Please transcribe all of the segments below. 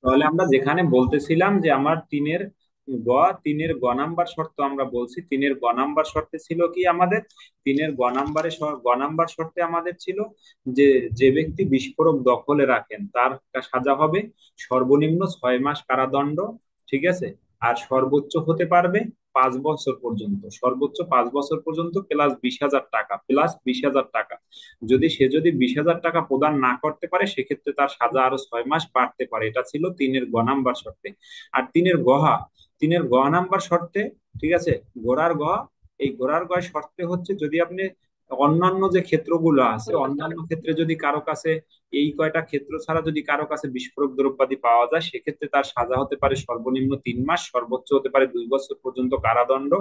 তাহলে আমরা যেখানে বলতেছিলাম যে আমার গ তিনের গ নাম্বার শর্ত আমরা বলছি, তিনের গ নাম্বার শর্তে ছিল কি আমাদের, তিনের গ নাম্বার শর্তে আমাদের ছিল যে যে ব্যক্তি বিস্ফোরক দখলে রাখেন তার সাজা হবে সর্বনিম্ন 6 মাস কারাদণ্ড। ঠিক আছে? আর সর্বোচ্চ হতে পারবে 5 বছর পর্যন্ত, সর্বোচ্চ 5 বছর পর্যন্ত প্লাস 20,000 টাকা, প্লাস 20,000 টাকা। যদি 20,000 টাকা প্রদান না করতে পারে সেক্ষেত্রে তার সাজা আরো 6 মাস বাড়তে পারে। এটা ছিল তিনের গ নাম্বার শর্তে। আর তিনের গ নাম্বার শর্তে, ঠিক আছে, ঘোড়ার গ, এই ঘোড়ার গ শর্তে হচ্ছে যদি আপনি অন্যান্য যে ক্ষেত্রগুলো আছে, অন্যান্য ক্ষেত্রে যদি কারো কাছে এই কয়টা ক্ষেত্র ছাড়া যদি কারো কাছে বিস্ফোরক দ্রব্যাদি পাওয়া যায় সেক্ষেত্রে তার সাজা হতে পারে সর্বনিম্ন 3 মাস, সর্বোচ্চ হতে পারে 2 বছর পর্যন্ত কারাদণ্ড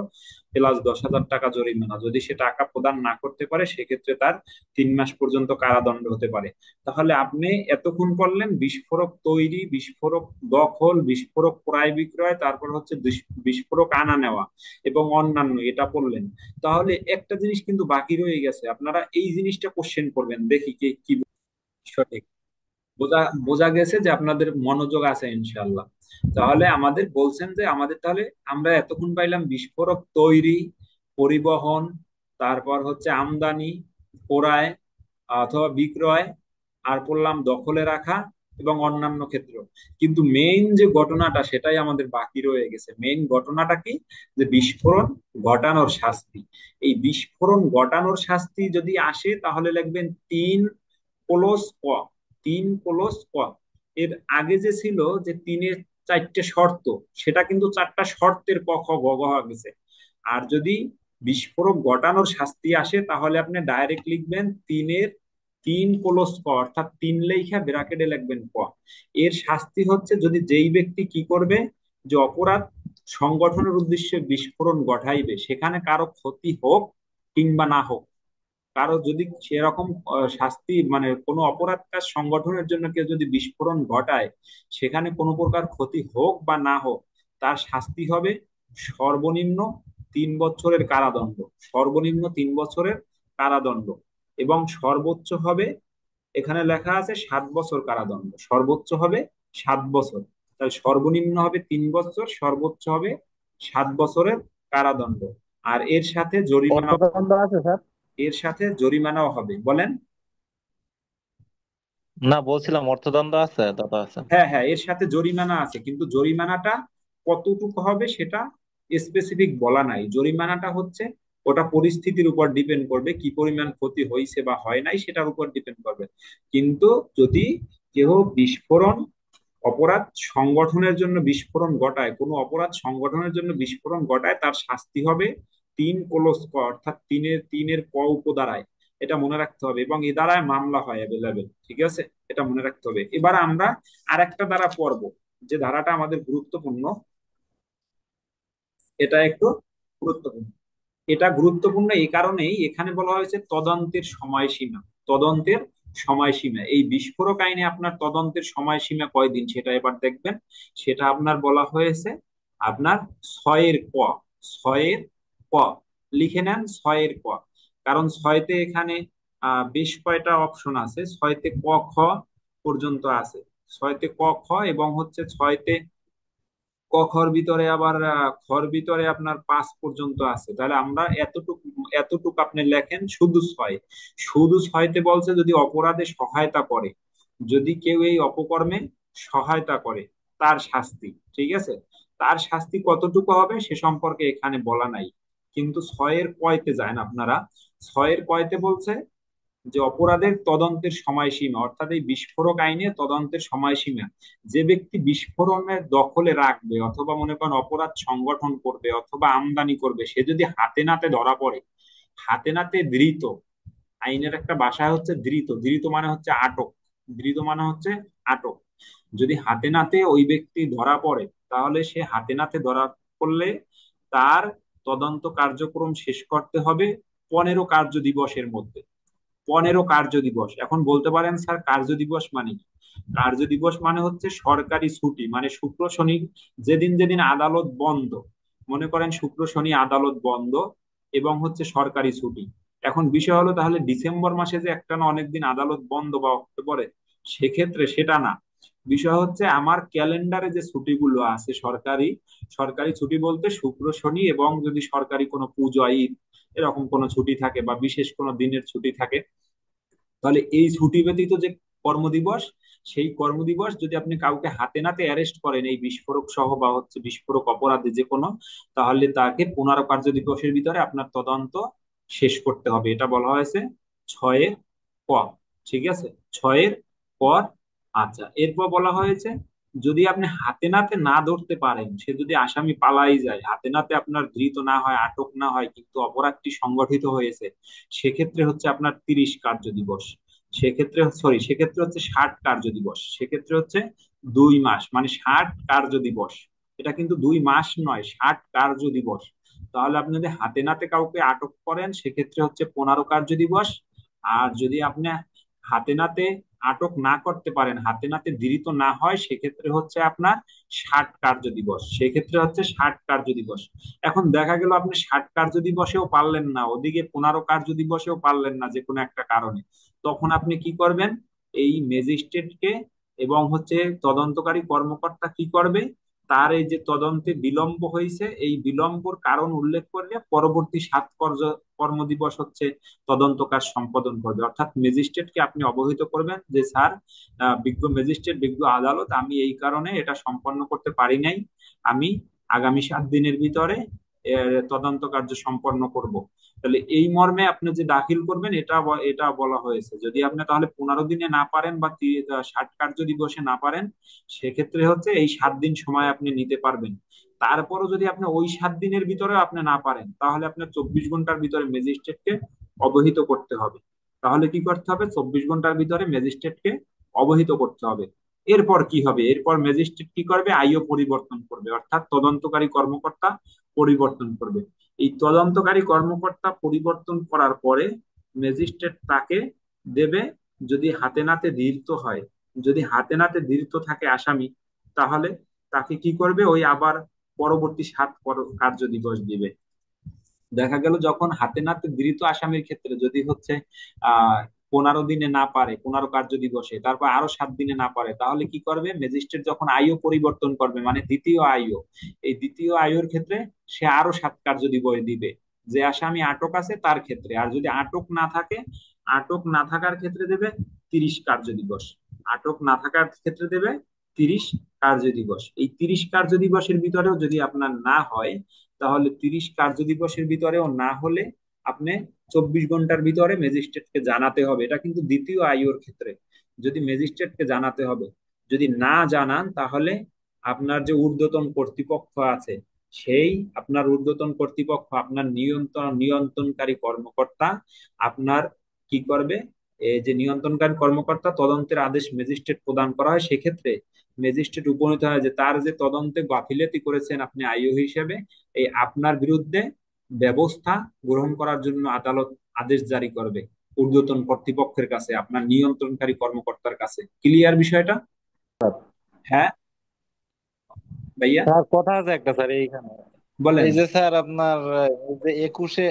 প্লাস 10,000 টাকা জরিমানা। যদি সে টাকা প্রদান না করতে পারে সেক্ষেত্রে তার 3 মাস পর্যন্ত কারাদণ্ড হতে পারে। তাহলে আপনি এতক্ষণ করলেন বিস্ফোরক তৈরি, বিস্ফোরক দখল, বিস্ফোরক ক্রয় বিক্রয়, তারপর হচ্ছে বিস্ফোরক আনা নেওয়া এবং অন্যান্য, এটা পড়লেন। তাহলে একটা জিনিস কিন্তু বাকি রয়ে গেছে, আপনারা এই জিনিসটা কোশ্চেন করবেন, দেখি কে কি সঠিক। বোঝা বোঝা গেছে যে আপনাদের মনোযোগ আছে ইনশাল্লাহ। তাহলে আমাদের বলছেন যে আমাদের তাহলে আমরা এতক্ষণ পাইলাম বিস্ফোরক তৈরি, পরিবহন, তারপর হচ্ছে আমদানি, ক্রয় অথবা বিক্রয়, আর পড়লাম দখলে রাখা এবং অন্যান্য ক্ষেত্র। কিন্তু মেইন যে ঘটনাটা সেটাই আমাদের বাকি রয়ে গেছে। মেইন ঘটনাটা কি? যে বিস্ফোরণ ঘটানোর শাস্তি। এই বিস্ফোরণ ঘটানোর শাস্তি যদি আসে তাহলে লিখবেন 3 প্লাস ক, 3 প্লাস ক। এর আগে যে ছিল যে তিনের 4টে শর্ত, সেটা কিন্তু 4টা শর্তের ক খ গ ঘ হয়ে গেছে। আর যদি বিস্ফোরক ঘটানোর শাস্তি আসে তাহলে আপনি ডাইরেক্ট লিখবেন 3 প্লাস ক, অর্থাৎ 3 লেখা ব্র্যাকেটে লিখবেন ক। এর শাস্তি হচ্ছে যদি যেই ব্যক্তি কি করবে, যে অপরাধ সংগঠনের উদ্দেশ্যে বিস্ফোরণ ঘটাইবে সেখানে কারো ক্ষতি হোক কিংবা না হোক, কারো যদি সেরকম শাস্তি মানে কোনো অপরাধ কাজ সংগঠনের জন্য কেউ যদি বিস্ফোরণ ঘটায় সেখানে কোনো প্রকার ক্ষতি হোক বা না হোক, তার শাস্তি হবে সর্বনিম্ন 3 বছরের কারাদণ্ড, সর্বনিম্ন 3 বছরের কারাদণ্ড, এবং সর্বোচ্চ হবে, এখানে লেখা আছে 7 বছর কারাদণ্ড, সর্বোচ্চ হবে 7 বছর। তাহলে সর্বনিম্ন হবে 3 বছর, সর্বোচ্চ হবে 7 বছরের কারাদণ্ড। আর এর সাথে জরিমানা, অর্থদণ্ড আছে স্যার? এর সাথে জরিমানাও হবে। বলেন। না, বলছিলাম অর্থদণ্ড আছে, দাদা আছে। হ্যাঁ হ্যাঁ, এর সাথে জরিমানা আছে, কিন্তু জরিমানাটা কতটুকু হবে সেটা স্পেসিফিক বলা নাই। জরিমানাটা হচ্ছে ওটা পরিস্থিতির উপর ডিপেন্ড করবে, কি পরিমাণ ক্ষতি হয়েছে বা হয় নাই সেটার উপর ডিপেন্ড করবে। কিন্তু যদি কেউ বিস্ফোরণ অপরাধ সংগঠনের জন্য বিস্ফোরণ ঘটায়, কোনো অপরাধ সংগঠনের জন্য বিস্ফোরণ ঘটায়, তার শাস্তি হবে 3 প্লাস ক, অর্থাৎ তিনের ক উপধারায়। এটা মনে রাখতে হবে, এবং এ দ্বারায় মামলা হয় অ্যাভেলেবেল। ঠিক আছে? এটা মনে রাখতে হবে। এবার আমরা আরেকটা ধারা পড়বো, যে ধারাটা আমাদের গুরুত্বপূর্ণ, এটা একটু গুরুত্বপূর্ণ। এটা গুরুত্বপূর্ণ এই কারণেই এখানে বলা হয়েছে তদন্তের সময়সীমা। তদন্তের সময়সীমা, এই বিস্ফোরক আইনে আপনার তদন্তের সময়সীমা কয়দিন সেটা এবার দেখবেন। সেটা আপনার বলা হয়েছে আপনার 6-এর ক, 6-এর ক, লিখে নেন 6-এর ক। কারণ 6তে এখানে বেশ কয়টা অপশন আছে, 6তে ক খ পর্যন্ত আছে, 6তে ক খ এবং হচ্ছে 6তে ক খর ভিতরে আবার খর ভিতরে আপনার 5 পর্যন্ত আছে। তাহলে আমরা এতটুকু আপনি লেখেন শুধু 6। শুধু 6তে বলছে যদি অপরাধে সহায়তা করে, যদি কেউ এই অপকর্মে সহায়তা করে তার শাস্তি। ঠিক আছে? তার শাস্তি কতটুকু হবে সে সম্পর্কে এখানে বলা নাই। কিন্তু 6-এর কয়তে যান আপনারা, 6-এর কয়তে বলছে যে অপরাধের তদন্তের সময়সীমা, অর্থাৎ এই বিস্ফোরক আইনে তদন্তের সময়সীমা, যে ব্যক্তি বিস্ফোরণের দখলে রাখবে অথবা মনে করেন অপরাধ সংগঠন করবে অথবা আমদানি করবে, সে যদি হাতে নাতে ধরা পড়ে, হাতে নাতে ধৃত, আইনের একটা ভাষা হচ্ছে ধৃত, ধৃত মানে হচ্ছে আটক, ধৃত মানে হচ্ছে আটক। যদি হাতে নাতে ওই ব্যক্তি ধরা পড়ে তাহলে সে হাতে নাতে ধরা পড়লে তার তদন্ত কার্যক্রম শেষ করতে হবে 15 কার্য দিবসের মধ্যে। 15 কার্য দিবস। এখন বলতে পারেন স্যার কার্য দিবস মানে কি? কার্য দিবস মানে হচ্ছে সরকারি ছুটি, মানে শুক্র শনি, যেদিন যেদিন আদালত বন্ধ, মনে করেন শুক্র শনি আদালত বন্ধ এবং হচ্ছে সরকারি ছুটি। এখন বিষয় হলো তাহলে ডিসেম্বর মাসে যে একটা না অনেকদিন আদালত বন্ধ বা অক্টোবরে, সেক্ষেত্রে সেটা না। বিষয় হচ্ছে আমার ক্যালেন্ডারে যে ছুটিগুলো আছে সরকারি, সরকারি ছুটি বলতে শুক্র শনি, এবং যদি সরকারি কোনো পুজো ঈদ এরকম কোনো ছুটি থাকে বা বিশেষ কোনো দিনের ছুটি থাকে, তাহলে এই ছুটি ব্যতীত যে কর্মদিবস, সেই কর্মদিবস যদি আপনি কাউকে হাতে নাতে অ্যারেস্ট করেন এই বিস্ফোরক সহ বা হচ্ছে বিস্ফোরক অপরাধে যে কোনো, তাহলে তাকে 15 কার্য দিবসের ভিতরে আপনার তদন্ত শেষ করতে হবে। এটা বলা হয়েছে 6 এর ক। ঠিক আছে, 6 এর ক। আচ্ছা, এরপর বলা হয়েছে যদি আপনি হাতে নাতে না ধরতে পারেন, সে যদি আসামি পালাই যায়, হাতে নাতে আপনার ধৃত না হয়, আটক না হয়, কিন্তু অপরাধটি সংগঠিত হয়েছে, সেক্ষেত্রে হচ্ছে আপনার 30 কার্য দিবস। সেক্ষেত্রে হচ্ছে 60 কার্য দিবস। সেক্ষেত্রে হচ্ছে 2 মাস, মানে 60 কার্য দিবস। এটা কিন্তু 2 মাস নয়, 60 কার্য দিবস। তাহলে আপনি যদি হাতে নাতে কাউকে আটক করেন সেক্ষেত্রে হচ্ছে 15 কার্য দিবস। আর যদি আপনি হাতে নাতে আটক না করতে পারেন, হাতে নাতে ধৃত না হয়, সেক্ষেত্রে হচ্ছে আপনার 60 কার্য দিবস। সেক্ষেত্রে হচ্ছে 60 কার্য দিবস। এখন দেখা গেল আপনি 60 কার্য দিবসেও পারলেন না, ওদিকে 15 কার্য দিবসেও পারলেন না যে কোনো একটা কারণে, তখন আপনি কি করবেন? এই ম্যাজিস্ট্রেটকে এবং হচ্ছে তদন্তকারী কর্মকর্তা কি করবে, তার এই যে তদন্তে বিলম্ব হয়েছে এই বিলম্বর কারণ উল্লেখ করলে পরবর্তী 7 কর্মদিবস হচ্ছে তদন্ত কাজ সম্পাদন করবে। অর্থাৎ ম্যাজিস্ট্রেটকে আপনি অবহিত করবেন যে স্যার, বিজ্ঞ ম্যাজিস্ট্রেট, বিজ্ঞ আদালত, আমি এই কারণে এটা সম্পন্ন করতে পারি নাই, আমি আগামী 7 দিনের ভিতরে তদন্ত কার্য সম্পন্ন করব। তাহলে এই মর্মে আপনি যে দাখিল করবেন, এটা বলা হয়েছে। যদি আপনি তাহলে 15 দিনে না পারেন বা 60 কার্য দিবসে না পারেন, সেক্ষেত্রে হচ্ছে এই 7 দিন সময় আপনি নিতে পারবেন। তারপরও যদি আপনি ওই 7 দিনের ভিতরে আপনি না পারেন, তাহলে আপনার 24 ঘন্টার ভিতরে ম্যাজিস্ট্রেটকে অবহিত করতে হবে। তাহলে কি করতে হবে? 24 ঘন্টার ভিতরে ম্যাজিস্ট্রেটকে অবহিত করতে হবে। এরপর কি হবে? এরপর ম্যাজিস্ট্রেট কি করবে? আইও পরিবর্তন করবে, অর্থাৎ তদন্তকারী কর্মকর্তা পরিবর্তন করবে। এই তদন্তকারী কর্মকর্তা পরিবর্তন করার পরে ম্যাজিস্ট্রেট তাকে দেবে, যদি হাতে নাতে ধৃত হয়, যদি হাতে নাতে ধৃত থাকে আসামি, তাহলে তাকে কি করবে? ওই আবার পরবর্তী 7 কার্য দিবস দিবে। দেখা গেল যখন হাতে নাতে ধৃত আসামির ক্ষেত্রে যদি হচ্ছে 15 দিনে না পারে, 15 কার্য দিবসে, তারপর আরো 7 দিনে না পারে, তাহলে কি করবে? ম্যাজিস্ট্রেট যখন আইও পরিবর্তন করবে, মানে দ্বিতীয় আইও, এই দ্বিতীয় আইওর ক্ষেত্রে সে আরো 7 কার্য দিবস দিবে যে আসামি আটক আছে তার ক্ষেত্রে। আর যদি আটক না থাকে, আটক না থাকার ক্ষেত্রে দেবে 30 কার্য দিবস। আটক না থাকার ক্ষেত্রে দেবে 30 কার্য দিবস। এই 30 কার্য দিবসের ভিতরেও যদি আপনার না হয়, তাহলে 30 কার্য দিবসের ভিতরেও না হলে আপনি 24 ঘন্টার ভিতরে ম্যাজিস্ট্রেটকে জানাতে হবে। এটা কিন্তু দ্বিতীয় আইওর ক্ষেত্রে যদি ম্যাজিস্ট্রেটকে জানাতে হবে। যদি না জানান, তাহলে আপনার যে ঊর্ধ্বতন কর্তৃপক্ষ আছে, সেই আপনার ঊর্ধ্বতন কর্তৃপক্ষ, আপনার নিয়ন্ত্রণকারী কর্মকর্তা আপনার কি করবে? এই যে নিয়ন্ত্রণকারী কর্মকর্তা তদন্তের আদেশ ম্যাজিস্ট্রেট প্রদান করা হয়, সেক্ষেত্রে ম্যাজিস্ট্রেট উপনীত হয় যে তার যে তদন্তে গাফিলতি করেছেন আপনি আইও হিসেবে, এই আপনার বিরুদ্ধে ব্যবস্থা গ্রহণ করার জন্য আদালত আদেশ জারি করবে ঊর্ধ্বতন কর্তৃপক্ষের কাছে, আপনার নিয়ন্ত্রণকারী কর্মকর্তার কাছে। ক্লিয়ার বিষয়টা? হ্যাঁ ভাইয়া, স্যার কথা আছে একটা স্যার এইখানে। বলেন। এই যে স্যার আপনার এই যে 21-এ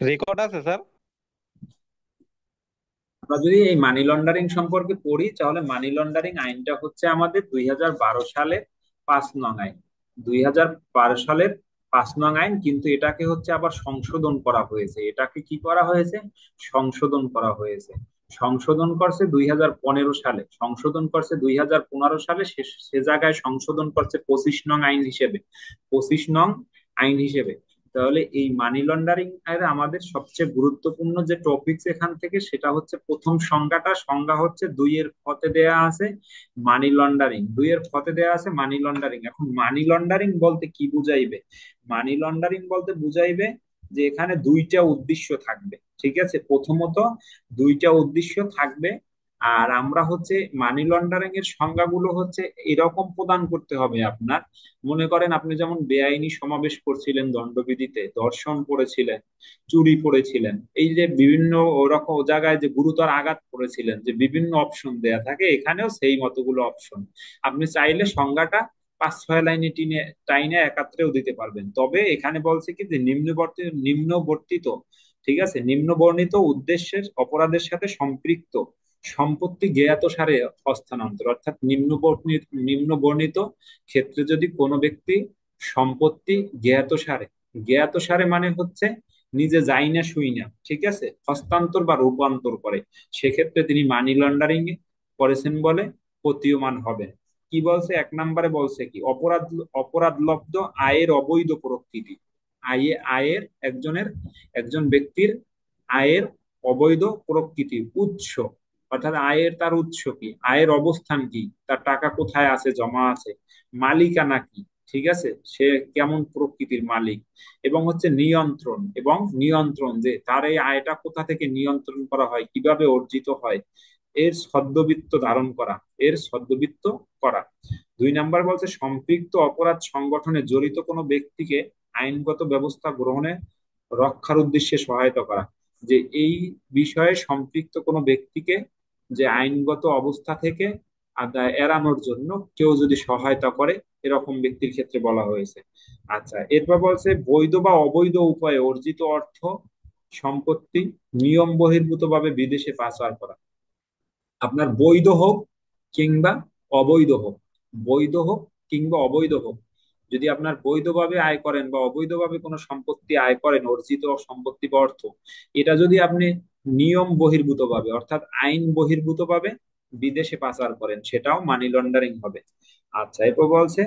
রেকর্ড আছে স্যার। আমরা যদি এই মানি লন্ডারিং সম্পর্কে পড়ি, তাহলে মানি লন্ডারিং আইনটা হচ্ছে আমাদের 2012 সালের 5 নং আইন। 2012 সালের 5 নং আইন, কিন্তু এটাকে হচ্ছে আবার সংশোধন করা হয়েছে। এটাকে কি করা হয়েছে? সংশোধন করা হয়েছে। সংশোধন করছে 2015 সালে, সংশোধন করছে 2015 সালে, সে সে জায়গায় সংশোধন করছে 25 নং আইন হিসেবে। 25 নং আইন হিসেবে। তাহলে এই মানি লন্ডারিং এর আমাদের সবচেয়ে গুরুত্বপূর্ণ যে টপিকস এখান থেকে, সেটা হচ্ছে প্রথম সংজ্ঞা হচ্ছে 2-এর ফতে দেয়া আছে মানি লন্ডারিং। 2-এর ফতে দেয়া আছে মানি লন্ডারিং। এখন মানি লন্ডারিং বলতে কি বুঝাইবে? মানি লন্ডারিং বলতে বুঝাইবে যে এখানে 2টা উদ্দেশ্য থাকবে। ঠিক আছে, প্রথমত 2টা উদ্দেশ্য থাকবে। আর আমরা হচ্ছে মানি লন্ডারিং এর সংজ্ঞাগুলো হচ্ছে এরকম প্রদান করতে হবে আপনার। মনে করেন আপনি যেমন বেআইনি সমাবেশ করছিলেন, দণ্ডবিধিতে ধর্ষণ করেছিলেন, চুরি করেছিলেন, এই যে বিভিন্ন ওরকম জায়গায় যে গুরুতর আঘাত করেছিলেন, যে বিভিন্ন অপশন দেয়া থাকে, এখানেও সেই মতগুলো অপশন। আপনি চাইলে সংজ্ঞাটা 5-6 লাইনে টাইনে একাত্রেও দিতে পারবেন। তবে এখানে বলছে কি যে নিম্নবর্তিত, ঠিক আছে, নিম্ন বর্ণিত উদ্দেশ্যের অপরাধের সাথে সম্পৃক্ত সম্পত্তি জ্ঞাত সারে হস্তান্তর, অর্থাৎ নিম্ন বর্ণিত ক্ষেত্রে যদি কোনো ব্যক্তি সম্পত্তি জ্ঞাত সারে মানে হচ্ছে নিজে যাই না শুই না, ঠিক আছে, হস্তান্তর বা রূপান্তর করে, সেক্ষেত্রে তিনি মানি লন্ডারিং করেছেন বলে প্রতীয়মান হবেন। কি বলছে, এক নম্বরে বলছে কি, অপরাধ লব্ধ আয়ের অবৈধ প্রকৃতি। আয়ের একজন ব্যক্তির আয়ের অবৈধ প্রকৃতি, উৎস, অর্থাৎ আয়ের তার উৎস কি, আয়ের অবস্থান কি, তার টাকা কোথায় আছে, জমা আছে, মালিকানা কি, ঠিক আছে, সে কেমন প্রকৃতির মালিক, এবং হচ্ছে নিয়ন্ত্রণ যে তার এই আয়টা কোথা থেকে নিয়ন্ত্রণ করা হয়, কিভাবে অর্জিত হয়, এর সদ্যবিত্ত ধারণ করা, এর সদ্যবিত্ত করা। দুই নাম্বার বলছে সম্পৃক্ত অপরাধ সংগঠনে জড়িত কোনো ব্যক্তিকে আইনগত ব্যবস্থা গ্রহণে রক্ষার উদ্দেশ্যে সহায়তা করা, যে এই বিষয়ে সম্পৃক্ত কোনো ব্যক্তিকে যে আইনগত অবস্থা থেকে এড়ানোর জন্য কেউ যদি সহায়তা করে, এরকম ব্যক্তির ক্ষেত্রে বলা হয়েছে। আচ্ছা, এরপর বলছে বৈধ বা অবৈধ উপায়ে অর্জিত অর্থ সম্পত্তি নিয়ম বহির্ভূত ভাবে বিদেশে পাচার করা, আপনার বৈধ হোক কিংবা অবৈধ হোক, বৈধ হোক কিংবা অবৈধ হোক, যদি আপনার বৈধভাবে আয় করেন বা অবৈধভাবে কোনো সম্পত্তি আয় করেন, অর্জিত সম্পত্তি বা অর্থ, এটা যদি আপনি নিয়ম বহির্ভূত ভাবে অর্থাৎ আইন বহির্ভূত ভাবে বিদেশে পাচার করেন, সেটাও মানি লন্ডারিং হবে। আচ্ছা, এরপর বলছে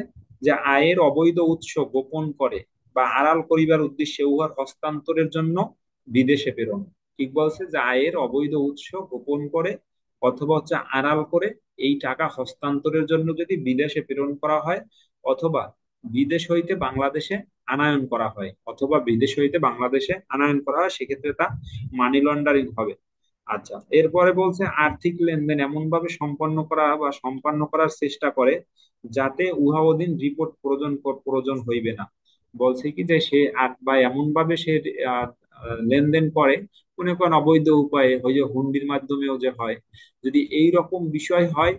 যে আয়ের অবৈধ উৎস গোপন করে বা আড়াল করিবার উদ্দেশ্যে উহার হস্তান্তরের জন্য বিদেশে প্রেরণ। ঠিক বলছে যে আয়ের অবৈধ উৎস গোপন করে অথবা হচ্ছে আড়াল করে এই টাকা হস্তান্তরের জন্য যদি বিদেশে প্রেরণ করা হয়, অথবা বিদেশ হইতে বাংলাদেশে আনায়ন করা হয়, সেক্ষেত্রে তা মানি লন্ডারিং হবে। আচ্ছা, এরপরে বলছে আর্থিক লেনদেন এমন ভাবে সম্পন্ন করার চেষ্টা করে যাতে উহা অধীন রিপোর্ট প্রয়োজন হইবে না। বলছে কি যে সে বা এমন ভাবে সে আহ, লেনদেন করে, মনে করেন অবৈধ উপায়ে, ওই যে হুন্ডির মাধ্যমেও যে হয়, যদি এই রকম বিষয় হয়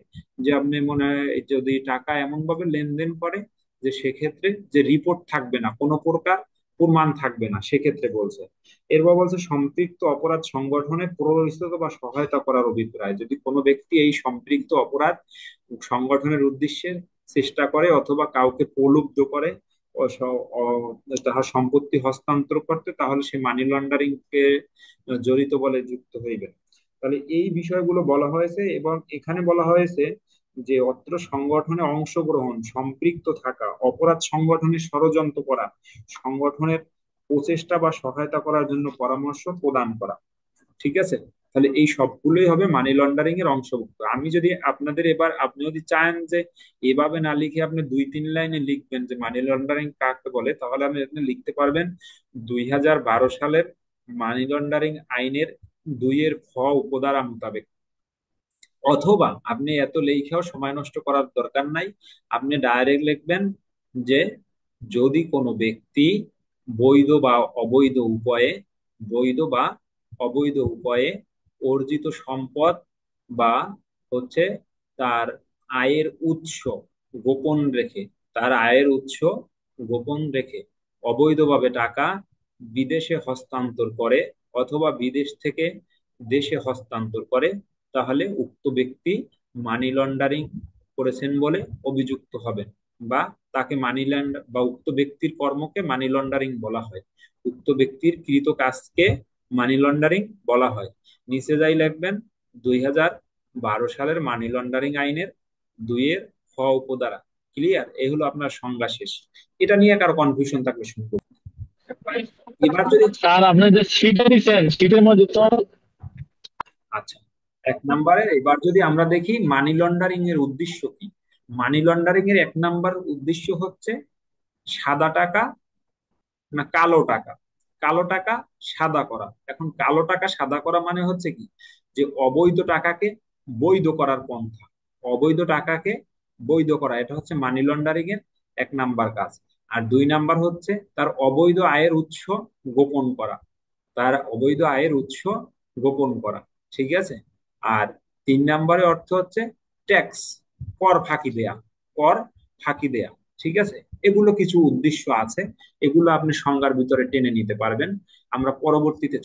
যে আপনি মনে হয় যদি টাকা এমন ভাবে লেনদেন করে যে সেক্ষেত্রে যে রিপোর্ট থাকবে না, কোনো প্রকার প্রমাণ থাকবে না, সেক্ষেত্রে বলছে। এরপর বলছে সম্পৃক্ত অপরাধ সংগঠনে প্ররোচিত বা সহায়তা করার অভিপ্রায়, যদি কোনো ব্যক্তি এই সম্পৃক্ত অপরাধ সংগঠনের উদ্দেশ্যে চেষ্টা করে অথবা কাউকে প্রলুব্ধ করে তাহার সম্পত্তি হস্তান্তর করতে, তাহলে সে মানি লন্ডারিং কে জড়িত বলে যুক্ত হইবে। তাহলে এই বিষয়গুলো বলা হয়েছে, এবং এখানে বলা হয়েছে যে অত্র সংগঠনে অংশগ্রহণ, সম্পৃক্ত থাকা, অপরাধ সংগঠনে ষড়যন্ত্র করা, সংগঠনের প্রচেষ্টা বা সহায়তা করার জন্য পরামর্শ প্রদান করা, ঠিক আছে। তাহলে এই সবগুলোই হবে মানি লন্ডারিং এর অংশভুক্ত। আমি যদি আপনাদের এবার, আপনি যদি চান যে এভাবে না লিখে আপনি 2-3 লাইনে লিখবেন যে মানি লন্ডারিং কাকে বলে, তাহলে আপনি এখানে লিখতে পারবেন 2012 সালের মানি লন্ডারিং আইনের 2-এর উপধারা মোতাবেক। অথবা আপনি এত লেখাও সময় নষ্ট করার দরকার নাই, আপনি ডাইরেক্ট লিখবেন যে যদি কোনো ব্যক্তি বৈধ বা অবৈধ উপায়ে বৈধ বা অবৈধ উপায়ে অর্জিত সম্পদ বা হচ্ছে তার আয়ের উৎস গোপন রেখে তার আয়ের উৎস গোপন রেখে অবৈধভাবে টাকা বিদেশে হস্তান্তর করে অথবা বিদেশ থেকে দেশে হস্তান্তর করে, তাহলে উক্ত ব্যক্তি মানি লন্ডারিং করেছেন বলে অভিযুক্ত হবেন, বা তাকে উক্ত ব্যক্তির কর্মকে মানি লন্ডারিং বলা হয়, উক্ত ব্যক্তির কৃত কাজকে মানি লন্ডারিং বলা হয়। নিচে যাই লিখবেন 2012 সালের মানি লন্ডারিং আইনের 2-এর উপধারা। ক্লিয়ার? এই হলো আপনার সংজ্ঞা শেষ। এটা নিয়ে কারো কনফিউশন থাকলে শুনবো। এবার যদি, স্যার আপনি যে শীটে দিচ্ছেন শীটের মধ্যে তো আচ্ছা, এক নম্বরে এবার যদি আমরা দেখি মানি লন্ডারিং এর উদ্দেশ্য কি, মানি লন্ডারিং এর 1 নম্বর উদ্দেশ্য হচ্ছে সাদা টাকা না কালো টাকা, কালো টাকা সাদা করা। এখন কালো টাকা সাদা করা মানে হচ্ছে কি, যে অবৈধ টাকাকে বৈধ করার পন্থা, অবৈধ টাকাকে বৈধ করা, এটা হচ্ছে মানি লন্ডারিং এর 1 নম্বর কাজ। আর 2 নম্বর হচ্ছে তার অবৈধ আয়ের উৎস গোপন করা, তার অবৈধ আয়ের উৎস গোপন করা, ঠিক আছে। আর 3 নম্বরে অর্থ হচ্ছে ট্যাক্স, কর ফাঁকি দেয়া, কর ফাঁকি দেয়া, ঠিক আছে। এগুলো কিছু উদ্দেশ্য আছে, এগুলো আপনি সংজ্ঞার ভিতরে টেনে নিতে পারবেন। আমরা পরবর্তীতে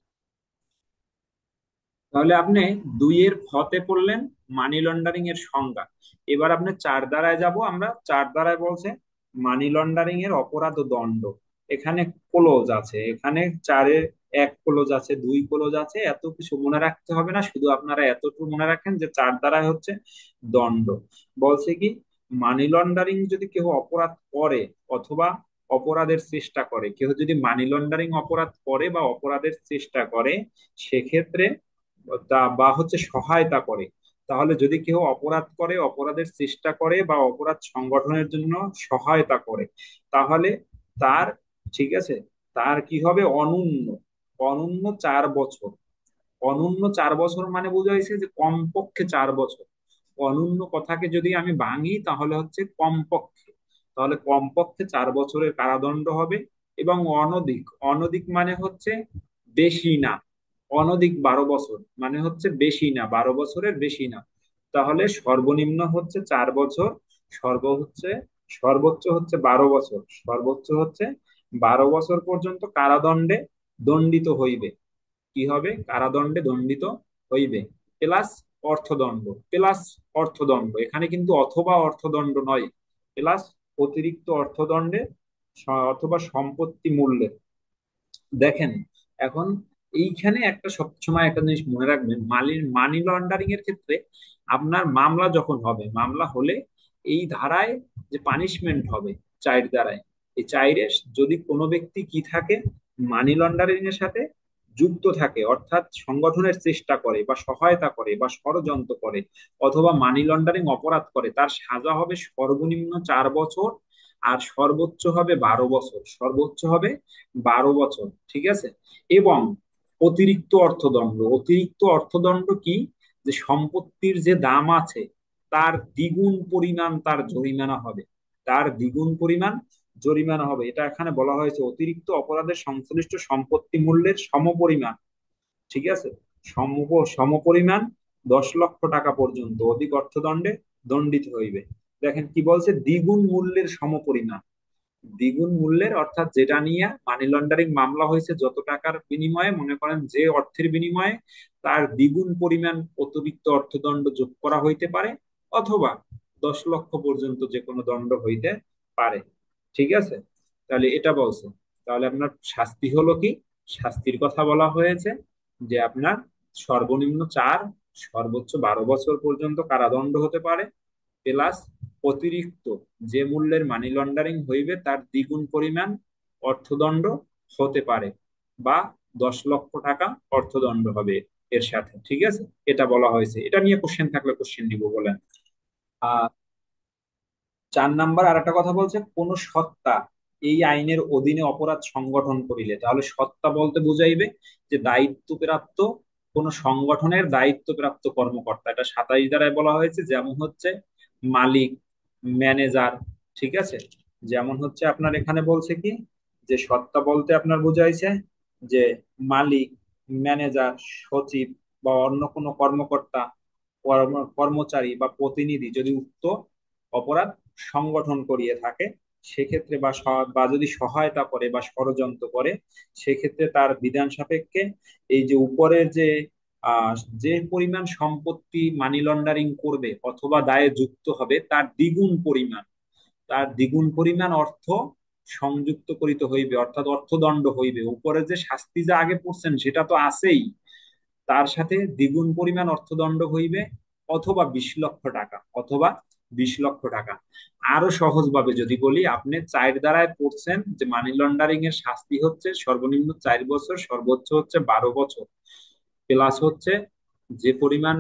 তাহলে আপনি দুইয়ের ফতে পড়লেন মানি লন্ডারিং এর সংজ্ঞা। এবার আপনি চার দ্বারায় যাব, আমরা চার দ্বারায় বলছে মানি লন্ডারিং এর অপরাধ ও দণ্ড। এখানে ক্লোজ আছে, এখানে চারের এক ক্লোজ আছে, দুই ক্লোজ আছে, এত কিছু মনে রাখতে হবে না, শুধু আপনারা এতটুকু মনে রাখেন যে চার দ্বারায় হচ্ছে দণ্ড। বলছে কি, মানি লন্ডারিং যদি কেউ অপরাধ করে অথবা অপরাধের চেষ্টা করে, কেউ যদি মানি লন্ডারিং অপরাধ করে বা অপরাধের চেষ্টা করে, সেক্ষেত্রে বা হচ্ছে সহায়তা করে, তাহলে যদি কেউ অপরাধ করে, অপরাধের চেষ্টা করে বা অপরাধ সংগঠনের জন্য সহায়তা করে, তাহলে তার, ঠিক আছে, তার কি হবে, অনূন্য, অনূন্য 4 বছর। অনূন্য 4 বছর মানে বোঝাইছে যে কমপক্ষে 4 বছর। অনূন্য কথাকে যদি আমি ভাঙি তাহলে হচ্ছে কমপক্ষে, তাহলে কমপক্ষে 4 বছরের কারাদণ্ড হবে। এবং অনধিক, অনধিক মানে হচ্ছে বেশি না, অনধিক 12 বছর মানে হচ্ছে বেশি না, 12 বছরের বেশি না। তাহলে সর্বনিম্ন হচ্ছে 4 বছর, হচ্ছে সর্বোচ্চ হচ্ছে 12 বছর, সর্বোচ্চ হচ্ছে 12 বছর পর্যন্ত কারাদণ্ডে দণ্ডিত হইবে। কি হবে, কারাদণ্ডে দণ্ডিত হইবে, প্লাস অর্থদণ্ড, প্লাস অর্থদণ্ড, এখানে কিন্তু অথবা অর্থদণ্ড নয়, প্লাস অতিরিক্ত অর্থদণ্ডে অথবা সম্পত্তি মূল্যের। দেখেন, এখন এইখানে একটা সবসময় একটা জিনিস মনে রাখবেন, মানি লন্ডারিং এর ক্ষেত্রে আপনার মামলা যখন হবে, মামলা হলে এই ধারায় যে পানিশমেন্ট হবে চার ধারায়, এই চাইরে যদি কোনো ব্যক্তি কি থাকে, মানি লন্ডারিং এর সাথে যুক্ত থাকে, অর্থাৎ সংগঠনের চেষ্টা করে বা সহায়তা করে বা ষড়যন্ত্র করে অথবা মানি লন্ডারিং অপরাধ করে, তার সাজা হবে সর্বনিম্ন 4 বছর, আর সর্বোচ্চ হবে 12 বছর, সর্বোচ্চ হবে 12 বছর, ঠিক আছে। এবং অতিরিক্ত অর্থদণ্ড, অতিরিক্ত অর্থদণ্ড কি, যে সম্পত্তির যে দাম আছে তার দ্বিগুণ পরিমাণ তার জরিমানা হবে, তার দ্বিগুণ পরিমাণ জরিমানা হবে। এটা এখানে বলা হয়েছে অতিরিক্ত অপরাধের সংশ্লিষ্ট সম্পত্তি মূল্যের সমপরিমাণ, ঠিক আছে, সম সমপরিমাণ 10 লক্ষ টাকা পর্যন্ত অধিক অর্থদণ্ডে দণ্ডিত হইবে। দেখেন কি বলছে, দ্বিগুণ মূল্যের সমপরিমাণ, দ্বিগুণ মূল্যের, অর্থাৎ যেটা নিয়ে মানি লন্ডারিং মামলা হয়েছে, যত টাকার বিনিময়ে, মনে করেন যে অর্থের বিনিময়ে, তার দ্বিগুণ পরিমাণ অতিরিক্ত অর্থদণ্ড যোগ করা হইতে পারে, অথবা 10 লক্ষ পর্যন্ত যে কোনো দণ্ড হইতে পারে, ঠিক আছে। তাহলে এটা বলছে, তাহলে আপনার শাস্তি হলো কি, শাস্তির কথা বলা হয়েছে যে আপনার সর্বনিম্ন 4, সর্বোচ্চ 12 বছর পর্যন্ত কারাদণ্ড হতে পারে, প্লাস অতিরিক্ত যে মূল্যের মানি লন্ডারিং হইবে তার দ্বিগুণ পরিমাণ অর্থদণ্ড হতে পারে, বা 10 লক্ষ টাকা অর্থদণ্ড হবে এর সাথে, ঠিক আছে। এটা বলা হয়েছে, এটা নিয়ে কোশ্চেন থাকলে কোশ্চেন দিব বলেন। আহ 4 নাম্বার আর একটা কথা বলছে, কোন সত্তা এই আইনের অধীনে অপরাধ সংগঠন করিলে, তাহলে সত্তা বলতে বুঝাইবে যে দায়িত্বপ্রাপ্ত কোন সংগঠনের দায়িত্বপ্রাপ্ত কর্মকর্তা, এটা 27 ধারায় বলা হয়েছে, যেমন হচ্ছে মালিক, ম্যানেজার, ঠিক আছে। যেমন হচ্ছে আপনার এখানে বলছে কি, যে সত্তা বলতে আপনার বুঝাইছে যে মালিক, ম্যানেজার, সচিব বা অন্য কোনো কর্মকর্তা, কর্মচারী বা প্রতিনিধি যদি উক্ত অপরাধ সংগঠন করিয়ে থাকে, সেক্ষেত্রে বা যদি সহায়তা করে বা ষড়যন্ত্র করে, সেক্ষেত্রে তার বিধান সাপেক্ষে এই যে উপরের যে আহ, যে পরিমাণ সম্পত্তি মানি লন্ডারিং করবে অথবা দায়ে যুক্ত হবে তার দ্বিগুণ পরিমাণ, তার দ্বিগুণ পরিমাণ অর্থ সংযুক্ত করিতে হইবে, অর্থাৎ অর্থদণ্ড হইবে। উপরে যে শাস্তি যা আগে পড়ছেন সেটা তো আছেই, তার সাথে দ্বিগুণ পরিমাণ অর্থদণ্ড হইবে, অথবা 20 লক্ষ টাকা, অথবা 20 লক্ষ টাকা। আরো সহজ ভাবে যদি বলি, আপনি চার দ্বারায় পড়ছেন যে মানি লন্ডারিং এর শাস্তি হচ্ছে সর্বনিম্ন 4 বছর, সর্বোচ্চ হচ্ছে 12 বছর, প্লাস হচ্ছে যে পরিমাণ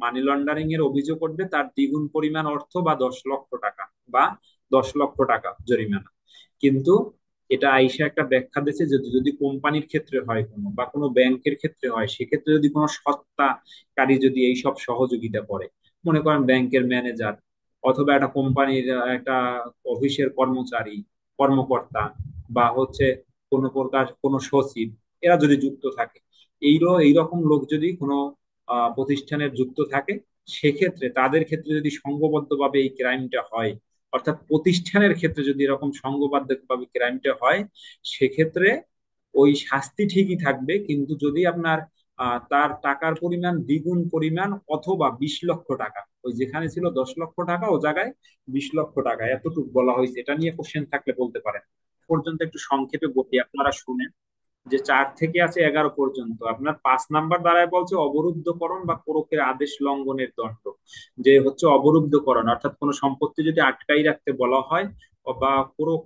মানি লন্ডারিং এর অভিযোগ করবে তার দ্বিগুণ পরিমাণ অর্থ বা 10 লক্ষ টাকা, বা 10 লক্ষ টাকা জরিমানা। কিন্তু এটা আইসা একটা ব্যাখ্যা দিয়েছে, যদি যদি কোম্পানির ক্ষেত্রে হয় কোনো, বা কোনো ব্যাংকের ক্ষেত্রে হয়, সেক্ষেত্রে যদি কোনো সত্তাকারী যদি এই সব সহযোগিতা করে, মনে করেন ব্যাংকের ম্যানেজার অথবা একটা কোম্পানির একটা অফিসের কর্মচারী, কর্মকর্তা, বা হচ্ছে কোনো প্রকার কোনো সচিব, এরা যদি যুক্ত থাকে, এইরকম লোক যদি কোনো প্রতিষ্ঠানের যুক্ত থাকে, সেক্ষেত্রে তাদের ক্ষেত্রে যদি সংঘবদ্ধভাবে এই ক্রাইমটা হয়, অর্থাৎ প্রতিষ্ঠানের ক্ষেত্রে যদি এরকম সংঘবদ্ধভাবে ক্রাইমটা হয়, সেক্ষেত্রে ওই শাস্তি ঠিকই থাকবে, কিন্তু যদি আপনার তার টাকার পরিমাণ দ্বিগুণ পরিমাণ অথবা 20 লক্ষ টাকা। ওই যেখানে ছিল 10 লক্ষ টাকা ও জায়গায় 20 লক্ষ টাকা, এতটুকু বলা হয়েছে। এটা নিয়ে কোশ্চেন থাকলে বলতে পারেন। পর্যন্ত একটু সংক্ষেপে বলি, আপনারা শুনেন। যে 4 থেকে আছে 11 পর্যন্ত, আপনার 5 নাম্বার দ্বারায় বলছে অবরুদ্ধকরণ বা কোরকের আদেশ লঙ্ঘনের দণ্ড। যে হচ্ছে অবরুদ্ধকরণ, অর্থাৎ কোনো সম্পত্তি যদি আটকাই রাখতে বলা হয় বা কোরক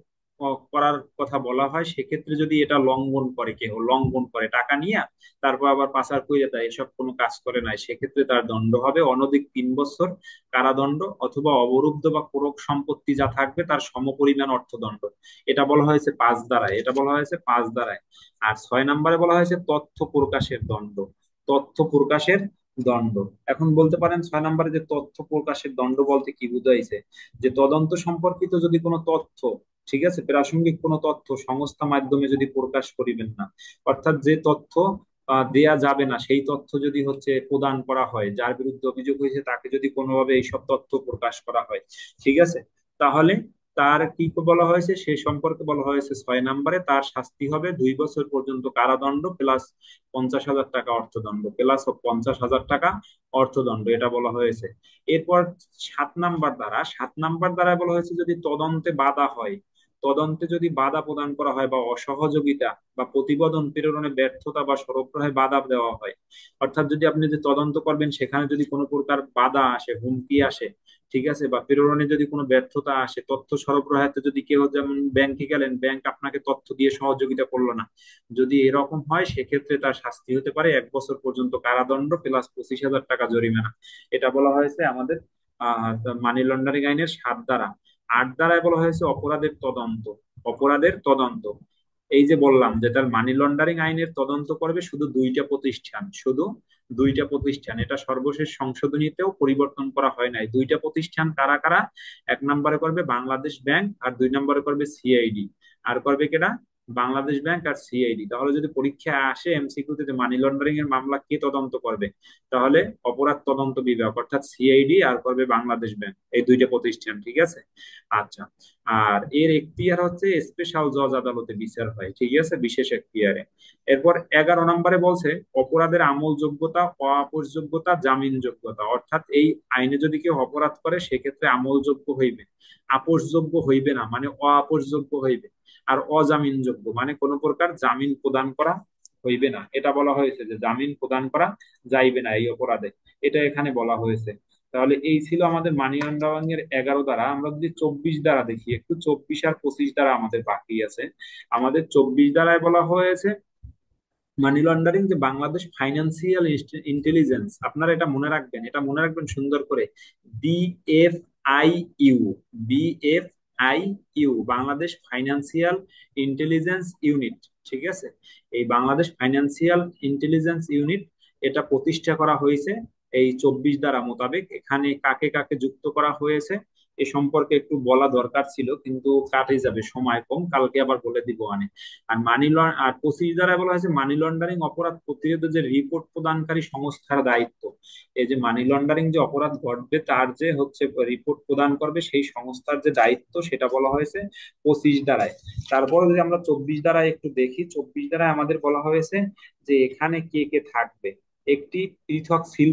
করার কথা বলা হয়, সেক্ষেত্রে যদি এটা লঙ্ঘন করে, কেউ লঙ্ঘন করে টাকা নিয়ে তারপর আবার পাচার করে দেয়, এসব কোনো কাজ করে নাই, সেক্ষেত্রে তার দণ্ড হবে অনধিক 3 বছর কারাদণ্ড অথবা অবরুদ্ধ বা কোরক সম্পত্তি যা থাকবে তার সমপরিমাণ অর্থদণ্ড। এটা বলা হয়েছে 5 ধারায়, এটা বলা হয়েছে 5 ধারায়। আর 6 নম্বরে বলা হয়েছে তথ্য প্রকাশের দণ্ড। তথ্য প্রকাশের দণ্ড। এখন বলতে পারেন 6 নম্বরে যে তথ্য প্রকাশের দণ্ড বলতে কি বুঝাইছে, যে তদন্ত সম্পর্কিত যদি কোনো তথ্য, ঠিক আছে, প্রাসঙ্গিক কোনো তথ্য সংস্থা মাধ্যমে যদি প্রকাশ করিবেন না, অর্থাৎ যে তথ্য দেয়া যাবে না সেই তথ্য যদি হচ্ছে প্রদান করা হয়, যার বিরুদ্ধে অভিযোগ হয়েছে তাকে যদি কোনোভাবে এইসব তথ্য প্রকাশ করা হয়, ঠিক আছে, তাহলে তার কি বলা হয়েছে সে সম্পর্কে বলা হয়েছে 6 নম্বরে, তার শাস্তি হবে 2 বছর পর্যন্ত কারাদণ্ড প্লাস 50,000 টাকা অর্থদণ্ড, প্লাস 50,000 টাকা অর্থদণ্ড, এটা বলা হয়েছে। এরপর 7 নাম্বার দ্বারা বলা হয়েছে যদি তদন্তে বাধা হয়, তদন্তে যদি বাধা প্রদান করা হয় বা অসহযোগিতা বা প্রতিবেদন প্রেরণে ব্যর্থতা বা সরবরাহে বাধা দেওয়া হয়, অর্থাৎ যদি আপনি যে তদন্ত করবেন সেখানে যদি কোনো প্রকার বাধা আসে, হুমকি আসে, ঠিক আছে, বা প্রেরণে যদি কোনো ব্যর্থতা আসে, তথ্য সরবরাহেতে যদি কেউ, যেমন ব্যাংকে গেলেন, ব্যাংক আপনাকে তথ্য দিয়ে সহযোগিতা করলো না, যদি এরকম হয় সেক্ষেত্রে তার শাস্তি হতে পারে 1 বছর পর্যন্ত কারাদণ্ড প্লাস 25,000 টাকা জরিমানা। এটা বলা হয়েছে আমাদের মানি লন্ডারিং আইনের 7 ধারা। 8 ধারায় বলা হয়েছে অপরাধের তদন্ত। অপরাধের তদন্ত, এই যে বললাম যে তার মানি লন্ডারিং আইনের তদন্ত করবে শুধু 2টা প্রতিষ্ঠান, শুধু 2টা প্রতিষ্ঠান। এটা সর্বশেষ সংশোধনীতেও পরিবর্তন করা হয় নাই। 2টা প্রতিষ্ঠান কারা কারা? 1 নম্বরে করবে বাংলাদেশ ব্যাংক, আর 2 নম্বরে করবে সিআইডি। আর করবে কেটা? বাংলাদেশ ব্যাংক আর সিআইডি। তাহলে যদি পরীক্ষায় আসে এমসিকিউতে যে মানি লন্ডারিং এর মামলা কে তদন্ত করবে, তাহলে অপরাধ তদন্ত বিভাগ অর্থাৎ সিআইডি, আর করবে বাংলাদেশ ব্যাংক, এই 2টা প্রতিষ্ঠান, ঠিক আছে। আচ্ছা, আর এর এখতিয়ার হচ্ছে স্পেশাল জজ আদালতে বিচার হয়, ঠিক আছে, বিশেষ এখতিয়ারে। এরপর 11 নম্বরে বলছে অপরাধের আমলযোগ্যতা, অআপসযোগ্যতা, জামিনযোগ্যতা, অর্থাৎ এই আইনে যদি কেউ অপরাধ করে সেক্ষেত্রে আমলযোগ্য হইবে, আপোষযোগ্য হইবে না মানে অআপসযোগ্য হইবে, আর অজামিনযোগ্য মানে কোনো প্রকার জামিন প্রদান করা হইবে না। এটা বলা হয়েছে যে জামিন প্রদান করা যাইবে না এই অপরাধে, এটা এখানে বলা হয়েছে। তাহলে এই ছিল আমাদের মানি লন্ডারিং এর 11 ধারা। আমরা যদি 24 ধারা দেখি, একটু 24 আর 25 ধারা আমাদের বাকি আছে। আমাদের 24 ধারায় বলা হয়েছে মানি লন্ডারিং, যে বাংলাদেশ ফাইন্যান্সিয়াল ইন্টেলিজেন্স, আপনারা এটা মনে রাখবেন, এটা মনে রাখবেন সুন্দর করে। BFIU, BFIU, Bangladesh financial intelligence unit, ঠিক আছে। এই বাংলাদেশ ফাইন্যান্সিয়াল ইন্টেলিজেন্স ইউনিট এটা প্রতিষ্ঠা করা হয়েছে এই 24 ধারা মোতাবেক। এখানে কাকে কাকে যুক্ত করা হয়েছে এ সম্পর্কে একটু বলা দরকার ছিল, কিন্তু কাটে যাবে, সময় কম, কালকে আবার বলে দিব অনেক। আর আর 25 ধারায় বলা হয়েছে মানি লন্ডারিং অপরাধ প্রতিরোধে যে রিপোর্ট প্রদানকারী সংস্থার দায়িত্ব। এই যে মানি লন্ডারিং যে অপরাধ ঘটবে তার যে হচ্ছে রিপোর্ট প্রদান করবে সেই সংস্থার যে দায়িত্ব, সেটা বলা হয়েছে 25 ধারায়। তারপরে যদি আমরা 24 ধারায় একটু দেখি, 24 ধারায় আমাদের বলা হয়েছে যে এখানে কে কে থাকবে। একটি পৃথক সিল